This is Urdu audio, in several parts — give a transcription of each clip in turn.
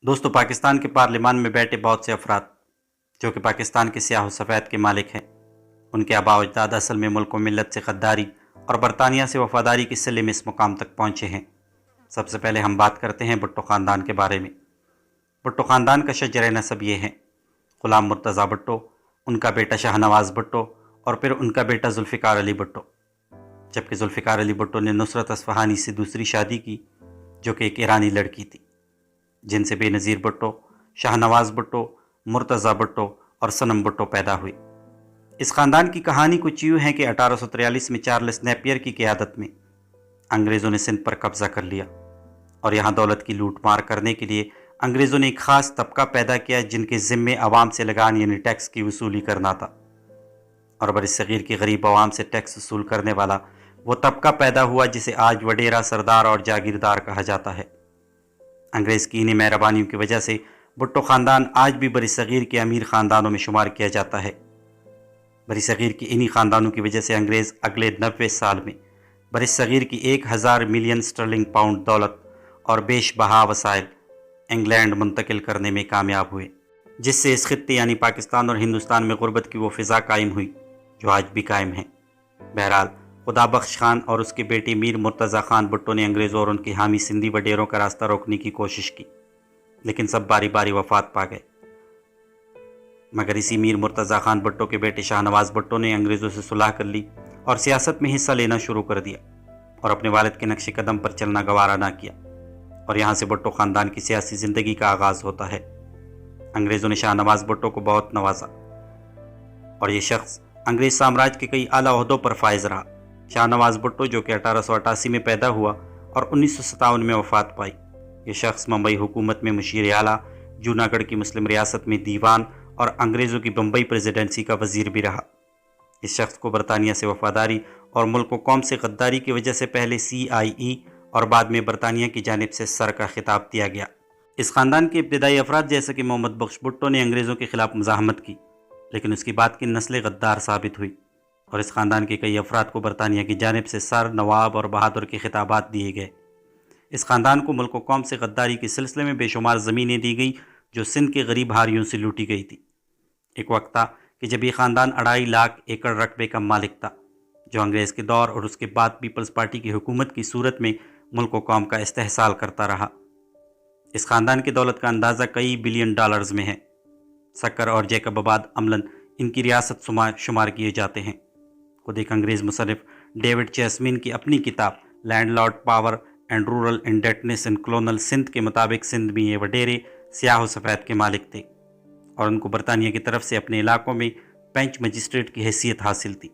دوستو، پاکستان کے پارلیمان میں بیٹھے بہت سے افراد جو کہ پاکستان کے سیاہ و سفید کے مالک ہیں، ان کے آباء و اجداد اصل میں ملک و ملت سے غداری اور برطانیہ سے وفاداری کے صلے میں اس مقام تک پہنچے ہیں۔ سب سے پہلے ہم بات کرتے ہیں بھٹو خاندان کے بارے میں۔ بھٹو خاندان کا شجرہ نسب یہ ہے: غلام مرتضیٰ بھٹو، ان کا بیٹا شاہ نواز بھٹو، اور پھر ان کا بیٹا ذوالفقار علی بھٹو۔ جبکہ ذوالفقار علی بھٹو نے نصرت اصفہانی سے دوسری شادی کی، جو کہ ایک ایرانی لڑکی تھی، جن سے بے نظیر بھٹو، شاہ نواز بھٹو، مرتضیٰ بھٹو اور صنم بھٹو پیدا ہوئے۔ اس خاندان کی کہانی کچھ یوں ہے کہ 1843 میں چارلس نیپیر کی قیادت میں انگریزوں نے سندھ پر قبضہ کر لیا، اور یہاں دولت کی لوٹ مار کرنے کے لیے انگریزوں نے ایک خاص طبقہ پیدا کیا جن کے ذمے عوام سے لگان یعنی ٹیکس کی وصولی کرنا تھا، اور برصغیر کی غریب عوام سے ٹیکس وصول کرنے والا وہ طبقہ پیدا ہوا جسے آج وڈیرا، سردار اور جاگیردار کہا جاتا ہے۔ انگریز کی انہی مہربانیوں کی وجہ سے بھٹو خاندان آج بھی برصغیر کے امیر خاندانوں میں شمار کیا جاتا ہے۔ برصغیر کی انہی خاندانوں کی وجہ سے انگریز اگلے 90 سال میں برصغیر کی 1000 ملین سٹرلنگ پاؤنڈ دولت اور بیش بہا وسائل انگلینڈ منتقل کرنے میں کامیاب ہوئے، جس سے اس خطے یعنی پاکستان اور ہندوستان میں غربت کی وہ فضا قائم ہوئی جو آج بھی قائم ہے۔ بہرحال، خدا بخش خان اور اس کے بیٹے میر مرتضیٰ خان بھٹو نے انگریزوں اور ان کے حامی سندھی وڈیروں کا راستہ روکنے کی کوشش کی، لیکن سب باری باری وفات پا گئے۔ مگر اسی میر مرتضیٰ خان بھٹو کے بیٹے شاہ نواز بھٹو نے انگریزوں سے صلح کر لی اور سیاست میں حصہ لینا شروع کر دیا، اور اپنے والد کے نقش قدم پر چلنا گوارا نہ کیا، اور یہاں سے بھٹو خاندان کی سیاسی زندگی کا آغاز ہوتا ہے۔ انگریزوں نے شاہ نواز بھٹو کو بہت نوازا، اور یہ شخص انگریز سامراج کے کئی اعلیٰ عہدوں پر فائز رہا۔ شاہ نواز بھٹو، جو کہ 1888 میں پیدا ہوا اور 1957 میں وفات پائی، یہ شخص ممبئی حکومت میں مشیر اعلیٰ، جوناگڑھ کی مسلم ریاست میں دیوان اور انگریزوں کی بمبئی پریزیڈنسی کا وزیر بھی رہا۔ اس شخص کو برطانیہ سے وفاداری اور ملک و قوم سے غداری کی وجہ سے پہلے CIE اور بعد میں برطانیہ کی جانب سے سر کا خطاب دیا گیا۔ اس خاندان کے ابتدائی افراد جیسے کہ محمد بخش بھٹو نے انگریزوں کے خلاف مزاحمت کی، لیکن اس کی بعد کی نسل غدار ثابت ہوئی، اور اس خاندان کے کئی افراد کو برطانیہ کی جانب سے سر، نواب اور بہادر کے خطابات دیے گئے۔ اس خاندان کو ملک و قوم سے غداری کے سلسلے میں بے شمار زمینیں دی گئی جو سندھ کے غریب ہاریوں سے لوٹی گئی تھی۔ ایک وقت تھا کہ جب یہ خاندان 2.5 لاکھ ایکڑ رقبے کا مالک تھا، جو انگریز کے دور اور اس کے بعد پیپلز پارٹی کی حکومت کی صورت میں ملک و قوم کا استحصال کرتا رہا۔ اس خاندان کی دولت کا اندازہ کئی بلین ڈالرز میں ہے۔ سکر اور جیکب آباد عملاً ان کی ریاست شمار کیے جاتے ہیں۔ خود ایک انگریز مصنف ڈیوڈ چیسمین کی اپنی کتاب landlord power and rural indebtedness in colonial Sindh کے مطابق سندھ میں یہ وڈیرے سیاہ و سفید کے مالک تھے، اور ان کو برطانیہ کی طرف سے اپنے علاقوں میں پنچ مجسٹریٹ کی حیثیت حاصل تھی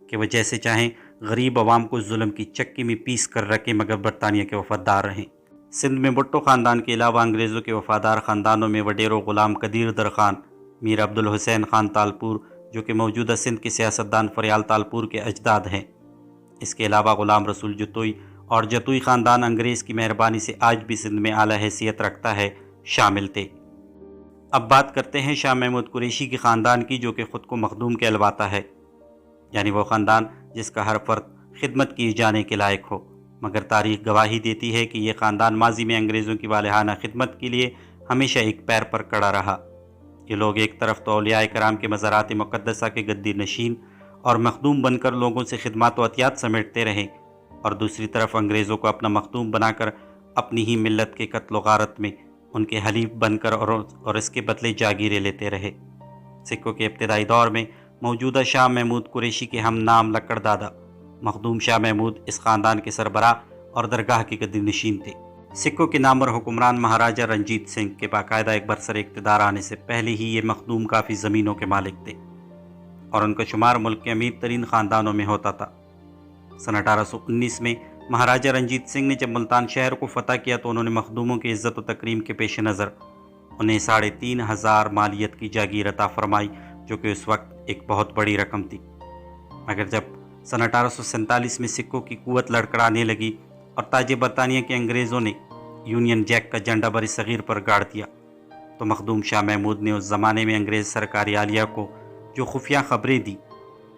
کہ وہ جیسے چاہیں غریب عوام کو ظلم کی چکی میں پیس کر رکھیں مگر برطانیہ کے وفادار رہیں۔ سندھ میں بھٹو خاندان کے علاوہ انگریزوں کے وفادار خاندانوں میں وڈیروں غلام قدیر در خان، میر عبدالحسین خان تالپور، جو کہ موجودہ سندھ کے سیاستدان فریال تالپور کے اجداد ہیں۔ اس کے علاوہ غلام رسول جتوئی اور جتوئی خاندان انگریز کی مہربانی سے آج بھی سندھ میں اعلیٰ حیثیت رکھتا ہے، شامل تھے۔ اب بات کرتے ہیں شاہ محمود قریشی کے خاندان کی، جو کہ خود کو مخدوم کہلواتا ہے، یعنی وہ خاندان جس کا ہر فرد خدمت کیے جانے کے لائق ہو، مگر تاریخ گواہی دیتی ہے کہ یہ خاندان ماضی میں انگریزوں کی والہانہ خدمت کے لیے ہمیشہ ایک پیر پر کھڑا رہا۔ یہ لوگ ایک طرف تو اولیاء کرام کے مزارات مقدسہ کے گدی نشین اور مخدوم بن کر لوگوں سے خدمات و عطیات سمیٹتے رہے، اور دوسری طرف انگریزوں کو اپنا مخدوم بنا کر اپنی ہی ملت کے قتل و غارت میں ان کے حلیف بن کر اور اس کے بدلے جاگیریں لیتے رہے۔ سکھوں کے ابتدائی دور میں موجودہ شاہ محمود قریشی کے ہم نام لکڑ دادا مخدوم شاہ محمود اس خاندان کے سربراہ اور درگاہ کے گدی نشین تھے۔ سکھوں کے نامور حکمران مہاراجہ رنجیت سنگھ کے باقاعدہ ایک برسر اقتدار آنے سے پہلے ہی یہ مخدوم کافی زمینوں کے مالک تھے، اور ان کا شمار ملک کے امیر ترین خاندانوں میں ہوتا تھا۔ سن 1819 میں مہاراجہ رنجیت سنگھ نے جب ملتان شہر کو فتح کیا تو انہوں نے مخدوموں کی عزت و تکریم کے پیش نظر انہیں 3500 مالیت کی جاگیر عطا فرمائی، جو کہ اس وقت ایک بہت بڑی رقم تھی۔ مگر جب سن 1847 میں سکھوں کی قوت لڑکڑانے لگی اور تاج برطانیہ کے انگریزوں نے یونین جیک کا جھنڈا برصغیر پر گاڑ دیا، تو مخدوم شاہ محمود نے اس زمانے میں انگریز سرکاری عالیہ کو جو خفیہ خبریں دی،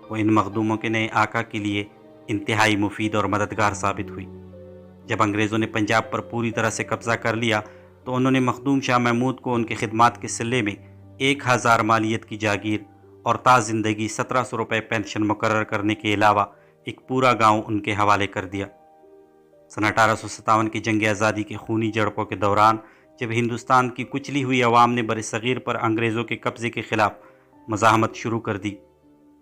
وہ ان مخدوموں کے نئے آقا کے لیے انتہائی مفید اور مددگار ثابت ہوئی۔ جب انگریزوں نے پنجاب پر پوری طرح سے قبضہ کر لیا تو انہوں نے مخدوم شاہ محمود کو ان کی خدمات کے صلے میں 1000 مالیت کی جاگیر اور تا زندگی 1700 روپے پینشن مقرر کرنے کے علاوہ ایک پورا گاؤں ان کے حوالے کر دیا۔ سن 1857 کی جنگ آزادی کے خونی جھڑپوں کے دوران جب ہندوستان کی کچلی ہوئی عوام نے بر صغیر پر انگریزوں کے قبضے کے خلاف مزاحمت شروع کر دی،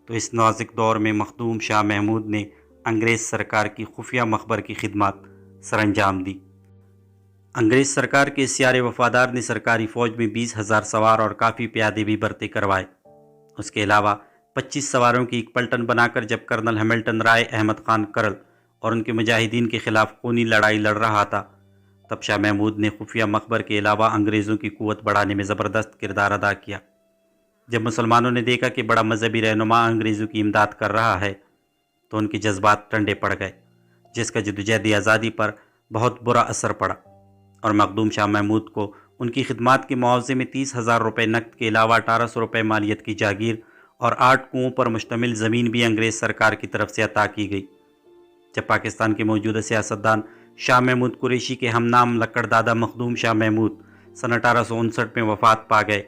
تو اس نازک دور میں مخدوم شاہ محمود نے انگریز سرکار کی خفیہ مخبر کی خدمات سر انجام دی۔ انگریز سرکار کے سیارے وفادار نے سرکاری فوج میں 20,000 سوار اور کافی پیادے بھی بھرتی کروائے۔ اس کے علاوہ 25 سواروں کی ایک پلٹن بنا کر جب کرنل ہیملٹن رائے احمد خان کرل اور ان کے مجاہدین کے خلاف خونی لڑائی لڑ رہا تھا، تب شاہ محمود نے خفیہ مخبر کے علاوہ انگریزوں کی قوت بڑھانے میں زبردست کردار ادا کیا۔ جب مسلمانوں نے دیکھا کہ بڑا مذہبی رہنما انگریزوں کی امداد کر رہا ہے تو ان کے جذبات ٹھنڈے پڑ گئے، جس کا جدوجہد آزادی پر بہت برا اثر پڑا، اور مخدوم شاہ محمود کو ان کی خدمات کے معاوضے میں 30,000 روپے نقد کے علاوہ 1800 روپے مالیت کی جاگیر اور 8 کنوؤں پر مشتمل زمین بھی انگریز سرکار کی طرف سے عطا کی گئی۔ جب پاکستان کے موجودہ سیاستدان شاہ محمود قریشی کے ہم نام لکڑ دادا مخدوم شاہ محمود سن 1859 میں وفات پا گئے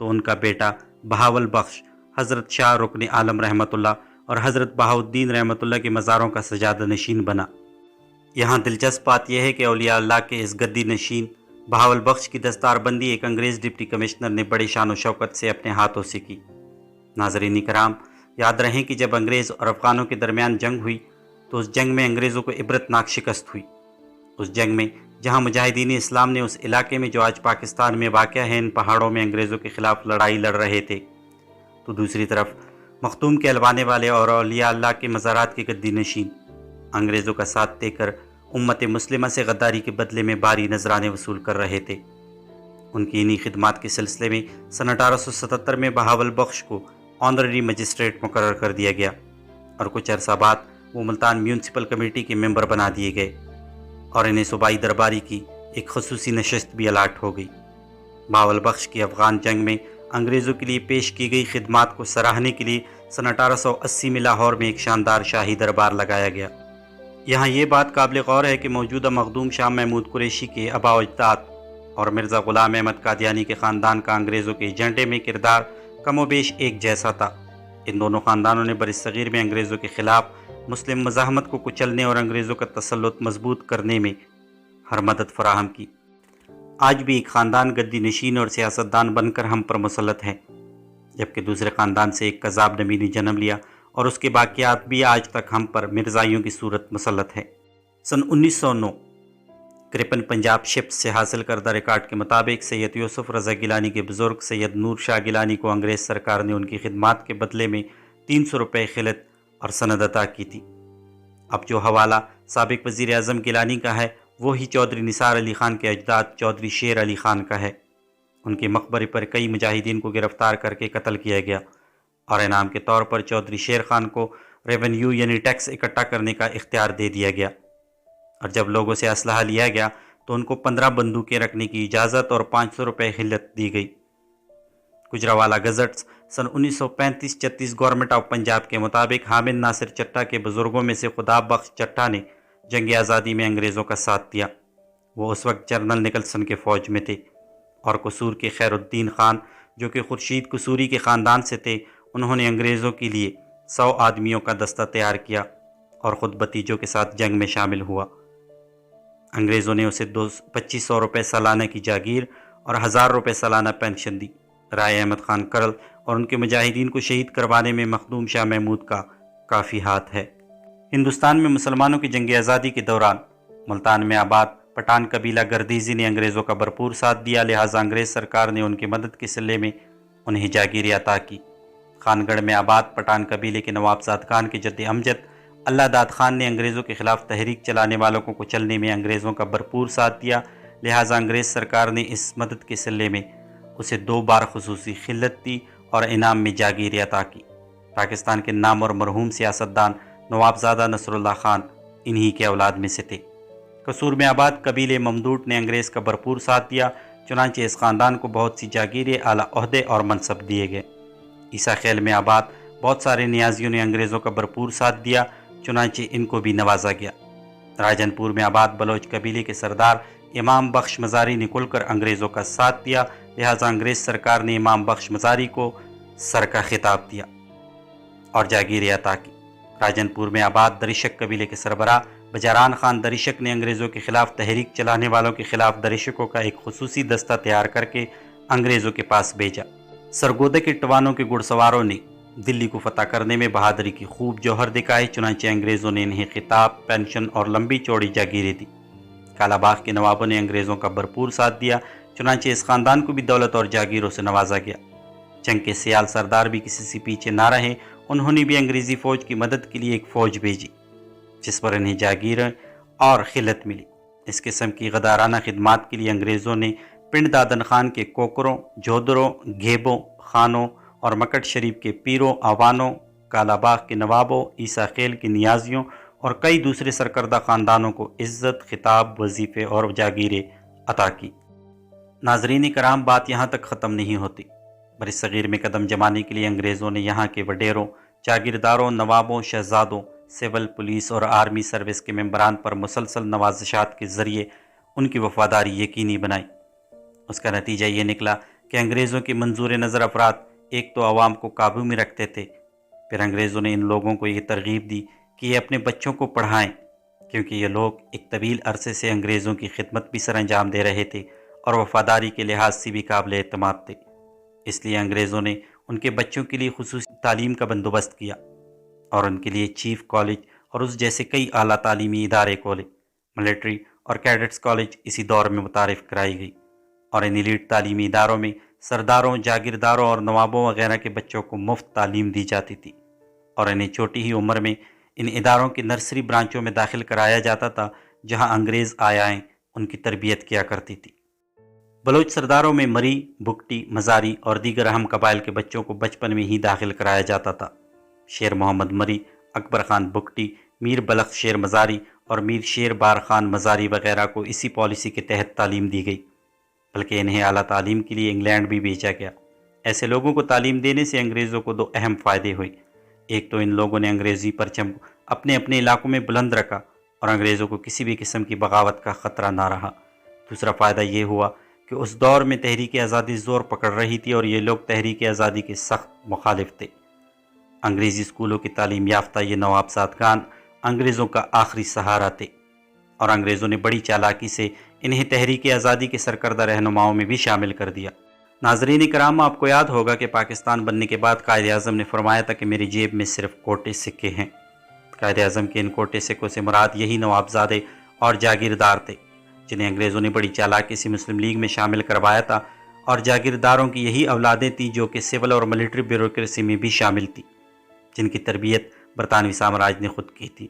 تو ان کا بیٹا بہاول بخش حضرت شاہ رکن عالم رحمۃ اللہ اور حضرت بہاؤالدین رحمۃ اللہ کے مزاروں کا سجادہ نشین بنا۔ یہاں دلچسپ بات یہ ہے کہ اولیاء اللہ کے اس گدی نشین بہاول بخش کی دستار بندی ایک انگریز ڈپٹی کمشنر نے بڑے شان و شوکت سے اپنے ہاتھوں سے کی۔ ناظرین کرام، یاد رہیں کہ جب انگریز اور افغانوں کے درمیان جنگ ہوئی تو اس جنگ میں انگریزوں کو عبرتناک شکست ہوئی۔ اس جنگ میں جہاں مجاہدین اسلام نے اس علاقے میں جو آج پاکستان میں واقع ہے ان پہاڑوں میں انگریزوں کے خلاف لڑائی لڑ رہے تھے، تو دوسری طرف مختوم کے الوانے والے اور اولیاء اللہ کے مزارات کے گدی نشین انگریزوں کا ساتھ دے کر امت مسلمہ سے غداری کے بدلے میں بھاری نذرانے وصول کر رہے تھے۔ ان کی انہی خدمات کے سلسلے میں سن 1877 میں بہاول بخش کو آنرری مجسٹریٹ مقرر کر دیا گیا اور کچھ عرصہ بعد وہ ملتان میونسپل کمیٹی کے ممبر بنا دیے گئے اور انہیں صوبائی درباری کی ایک خصوصی نشست بھی الاٹ ہو گئی۔ بہاول بخش کی افغان جنگ میں انگریزوں کے لیے پیش کی گئی خدمات کو سراہنے کے لیے سن 1880 میں لاہور میں ایک شاندار شاہی دربار لگایا گیا۔ یہاں یہ بات قابل غور ہے کہ موجودہ مخدوم شاہ محمود قریشی کے آباء و اجداد اور مرزا غلام احمد قادیانی کے خاندان کا انگریزوں کے ایجنڈے میں کردار کم و بیش ایک جیسا تھا۔ ان دونوں خاندانوں نے برصغیر میں انگریزوں کے خلاف مسلم مزاحمت کو کچلنے اور انگریزوں کا تسلط مضبوط کرنے میں ہر مدد فراہم کی۔ آج بھی ایک خاندان گدی نشین اور سیاستدان بن کر ہم پر مسلط ہے، جبکہ دوسرے خاندان سے ایک کذاب نبی نے جنم لیا اور اس کے باقیات بھی آج تک ہم پر مرزائیوں کی صورت مسلط ہے۔ سن 1909 کرپن پنجاب شپس سے حاصل کردہ ریکارڈ کے مطابق سید یوسف رضا گیلانی کے بزرگ سید نور شاہ گیلانی کو انگریز سرکار نے ان کی خدمات کے بدلے میں 300 روپے خلعت اور سند عطا کی تھی۔ اب جو حوالہ سابق وزیر اعظم گیلانی کا ہے وہی چودھری نثار علی خان کے اجداد چودھری شیر علی خان کا ہے۔ ان کے مقبرے پر کئی مجاہدین کو گرفتار کر کے قتل کیا گیا اور انعام کے طور پر چودھری شیر خان کو ریونیو یعنی ٹیکس اکٹھا کرنے کا اختیار دے دیا گیا، اور جب لوگوں سے اسلحہ لیا گیا تو ان کو 15 بندوقیں رکھنے کی اجازت اور 500 روپے خلعت دی گئی۔ Gujranwala gadgets sun 1935-36 government of Punjab کے مطابق حامد ناصر چٹھا کے بزرگوں میں سے خدا بخش چٹھا نے جنگ آزادی میں انگریزوں کا ساتھ دیا۔ وہ اس وقت جنرل نکلسن کے فوج میں تھے، اور قصور کے خیر الدین خان جو کہ خورشید قصوری کے خاندان سے تھے، انہوں نے انگریزوں کے لیے 100 آدمیوں کا دستہ تیار کیا اور خود بھتیجوں کے ساتھ جنگ میں شامل ہوا۔ انگریزوں نے اسے 2500 روپے سالانہ کی جاگیر اور 1000 روپے سالانہ پینشن دی۔ رائے احمد خان کرل اور ان کے مجاہدین کو شہید کروانے میں مخدوم شاہ محمود کا کافی ہاتھ ہے۔ ہندوستان میں مسلمانوں کی جنگ آزادی کے دوران ملتان میں آباد پٹھان قبیلہ گردیزی نے انگریزوں کا بھرپور ساتھ دیا، لہٰذا انگریز سرکار نے ان کی مدد کے صلے میں انہیں جاگیریں عطا کی۔ خان گڑھ میں آباد پٹھان قبیلے کے نواب زاد خان کے جد امجد اللہ داد خان نے انگریزوں کے خلاف تحریک چلانے والوں کو کچلنے میں انگریزوں کا بھرپور ساتھ دیا، لہٰذا انگریز سرکار نے اس مدد کے صلے میں اسے 2 بار خصوصی خلعت دی اور انعام میں جاگیریں عطا کی۔ پاکستان کے نام اور مرحوم سیاستدان نوابزادہ نصر اللہ خان انہی کے اولاد میں سے تھے۔ قصور میں آباد قبیلے ممدوٹ نے انگریز کا بھرپور ساتھ دیا، چنانچہ اس خاندان کو بہت سی جاگیریں، اعلیٰ عہدے اور منصب دیے گئے۔ عیسیٰ خیل میں آباد بہت سارے نیازیوں نے انگریزوں کا بھرپور ساتھ دیا، چنانچہ ان کو بھی نوازا گیا۔ راجن پور میں آباد بلوچ قبیلے کے سردار امام بخش مزاری نے کھل کر انگریزوں کا ساتھ دیا، لہٰذا انگریز سرکار نے امام بخش مزاری کو سر کا خطاب دیا اور جاگیریں عطا کی۔ راجن پور میں آباد درشک قبیلے کے سربراہ بجاران خان درشک نے انگریزوں کے خلاف تحریک چلانے والوں کے خلاف درشکوں کا ایک خصوصی دستہ تیار کر کے انگریزوں کے پاس بھیجا۔ سرگودہ کے ٹوانوں کے گھڑ سواروں نے دلی کو فتح کرنے میں بہادری کی خوب جوہر دکھائے، چنانچہ انگریزوں نے انہیں خطاب، پینشن اور لمبی چوڑی جاگیریں دی۔ کالا باغ کے نوابوں نے انگریزوں کا بھرپور ساتھ دیا، چنانچہ اس خاندان کو بھی دولت اور جاگیروں سے نوازا گیا۔ جنگ کے سیال سردار بھی کسی سے پیچھے نہ رہے، انہوں نے بھی انگریزی فوج کی مدد کے لیے ایک فوج بھیجی جس پر انہیں جاگیریں اور خلعت ملی۔ اس قسم کی غدارانہ خدمات کے لیے انگریزوں نے پنڈ دادن خان کے کوکروں، جودروں، گھیبوں، خانوں اور مکٹ شریف کے پیروں، آوانوں، کالا باغ کے نوابوں، عیسیٰ خیل کے نیازیوں اور کئی دوسرے سرکردہ خاندانوں کو عزت، خطاب، وظیفے اور جاگیریں عطا کی۔ ناظرین کرام، بات یہاں تک ختم نہیں ہوتی۔ برصغیر میں قدم جمانے کے لیے انگریزوں نے یہاں کے وڈیروں، جاگیرداروں، نوابوں، شہزادوں، سول پولیس اور آرمی سروس کے ممبران پر مسلسل نوازشات کے ذریعے ان کی وفاداری یقینی بنائی۔ اس کا نتیجہ یہ نکلا کہ انگریزوں کے منظور نظر افراد ایک تو عوام کو قابو میں رکھتے تھے، پھر انگریزوں نے ان لوگوں کو یہ ترغیب دی کہ یہ اپنے بچوں کو پڑھائیں، کیونکہ یہ لوگ ایک طویل عرصے سے انگریزوں کی خدمت بھی سر انجام دے رہے تھے اور وفاداری کے لحاظ سے بھی قابل اعتماد تھے۔ اس لیے انگریزوں نے ان کے بچوں کے لیے خصوصی تعلیم کا بندوبست کیا اور ان کے لیے چیف کالج اور اس جیسے کئی اعلیٰ تعلیمی ادارے کھولے۔ ملٹری اور کیڈٹس کالج اسی دور میں متعارف کرائی گئی اور ان ایلیٹ تعلیمی اداروں میں سرداروں، جاگیرداروں اور نوابوں وغیرہ کے بچوں کو مفت تعلیم دی جاتی تھی اور انہیں چھوٹی ہی عمر میں ان اداروں کی نرسری برانچوں میں داخل کرایا جاتا تھا، جہاں انگریز آیائیں ان کی تربیت کیا کرتی تھی۔ بلوچ سرداروں میں مری، بگٹی، مزاری اور دیگر اہم قبائل کے بچوں کو بچپن میں ہی داخل کرایا جاتا تھا۔ شیر محمد مری، اکبر خان بگٹی، میر بلخ شیر مزاری اور میر شیر بار خان مزاری وغیرہ کو اسی پالیسی کے تحت تعلیم دی گئی، بلکہ انہیں اعلیٰ تعلیم کے لیے انگلینڈ بھی بھیجا گیا۔ ایسے لوگوں کو تعلیم دینے سے انگریزوں کو دو اہم فائدے ہوئے۔ ایک تو ان لوگوں نے انگریزی پرچم اپنے اپنے علاقوں میں بلند رکھا اور انگریزوں کو کسی بھی قسم کی بغاوت کا خطرہ نہ رہا۔ دوسرا فائدہ یہ ہوا کہ اس دور میں تحریک آزادی زور پکڑ رہی تھی اور یہ لوگ تحریک آزادی کے سخت مخالف تھے۔ انگریزی اسکولوں کی تعلیم یافتہ یہ نواب زادگان انگریزوں کا آخری سہارا تھے اور انگریزوں نے بڑی چالاکی سے انہیں تحریک آزادی کے سرکردہ رہنماؤں میں بھی شامل کر دیا۔ ناظرین کرام، آپ کو یاد ہوگا کہ پاکستان بننے کے بعد قائد اعظم نے فرمایا تھا کہ میری جیب میں صرف کوٹے سکے ہیں۔ قائد اعظم کے ان کوٹے سکوں سے مراد یہی نوابزادے اور جاگیردار تھے جنہیں انگریزوں نے بڑی چالاکی سے مسلم لیگ میں شامل کروایا تھا، اور جاگیرداروں کی یہی اولادیں تھیں جو کہ سول اور ملٹری بیوروکریسی میں بھی شامل تھی، جن کی تربیت برطانوی سامراج نے خود کی تھی۔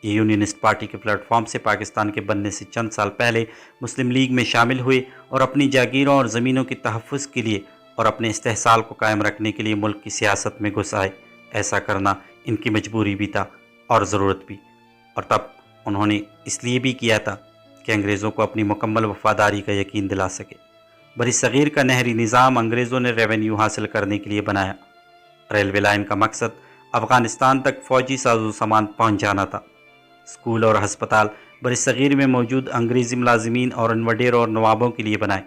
یہ یونینسٹ پارٹی کے پلیٹ فارم سے پاکستان کے بننے سے چند سال پہلے مسلم لیگ میں شامل ہوئے اور اپنی جاگیروں اور زمینوں کے تحفظ کے لیے اور اپنے استحصال کو قائم رکھنے کے لیے ملک کی سیاست میں گھس آئے۔ ایسا کرنا ان کی مجبوری بھی تھا اور ضرورت بھی، اور تب انہوں نے اس لیے بھی کیا تھا کہ انگریزوں کو اپنی مکمل وفاداری کا یقین دلا سکے۔ بری صغیر کا نہری نظام انگریزوں نے ریونیو حاصل کرنے کے لیے بنایا۔ ریلوے لائن کا مقصد افغانستان تک فوجی ساز و سامان پہنچ جانا تھا۔ اسکول اور ہسپتال بری صغیر میں موجود انگریزی ملازمین اور ان وڈیروں اور نوابوں کے لیے بنائے۔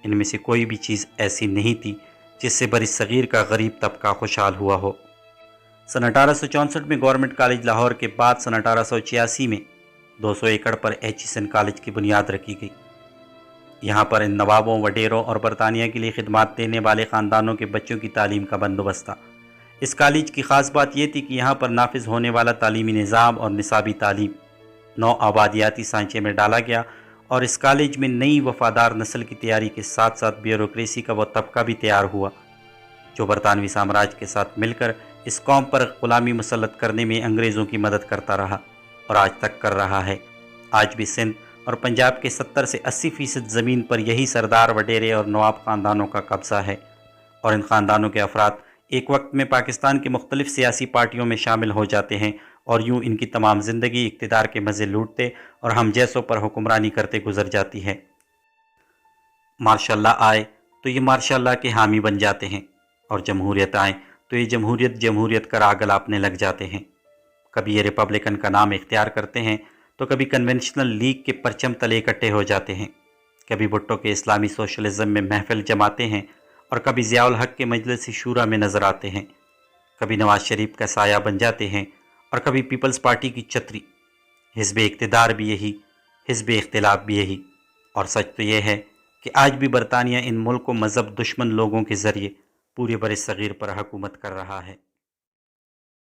ان میں سے کوئی بھی چیز ایسی نہیں تھی جس سے بری صغیر کا غریب طبقہ خوشحال ہوا ہو۔ سن 1864 میں گورنمنٹ کالج لاہور کے بعد سن 1886 میں 200 ایکڑ پر ایچیسن کالج کی بنیاد رکھی گئی۔ یہاں پر ان نوابوں، وڈیروں اور برطانیہ کے لیے خدمات دینے والے خاندانوں کے بچوں کی تعلیم کا بندوبست تھا۔ اس کالج کی خاص بات یہ تھی کہ یہاں پر نافذ ہونے والا تعلیمی نظام اور نصابی تعلیم نو آبادیاتی سانچے میں ڈالا گیا، اور اس کالج میں نئی وفادار نسل کی تیاری کے ساتھ ساتھ بیوروکریسی کا وہ طبقہ بھی تیار ہوا جو برطانوی سامراج کے ساتھ مل کر اس قوم پر غلامی مسلط کرنے میں انگریزوں کی مدد کرتا رہا اور آج تک کر رہا ہے۔ آج بھی سندھ اور پنجاب کے 70 سے 80% زمین پر یہی سردار، وڈیرے اور نواب خاندانوں کا قبضہ ہے، اور ان خاندانوں کے افراد ایک وقت میں پاکستان کے مختلف سیاسی پارٹیوں میں شامل ہو جاتے ہیں اور یوں ان کی تمام زندگی اقتدار کے مزے لوٹتے اور ہم جیسوں پر حکمرانی کرتے گزر جاتی ہے۔ مارشاء اللہ آئے تو یہ مارشاء اللہ کے حامی بن جاتے ہیں، اور جمہوریت آئے تو یہ جمہوریت کا راگ الاپنے لگ جاتے ہیں۔ کبھی یہ ریپبلکن کا نام اختیار کرتے ہیں تو کبھی کنونشنل لیگ کے پرچم تلے اکٹھے ہو جاتے ہیں۔ کبھی بھٹو کے اسلامی سوشلزم میں محفل جماتے ہیں اور کبھی ضیاء الحق کے مجلس شورا میں نظر آتے ہیں، کبھی نواز شریف کا سایہ بن جاتے ہیں اور کبھی پیپلز پارٹی کی چھتری۔ حزب اقتدار بھی یہی، حزب اختلاف بھی یہی، اور سچ تو یہ ہے کہ آج بھی برطانیہ ان ملک و مذہب دشمن لوگوں کے ذریعے پورے برصغیر پر حکومت کر رہا ہے۔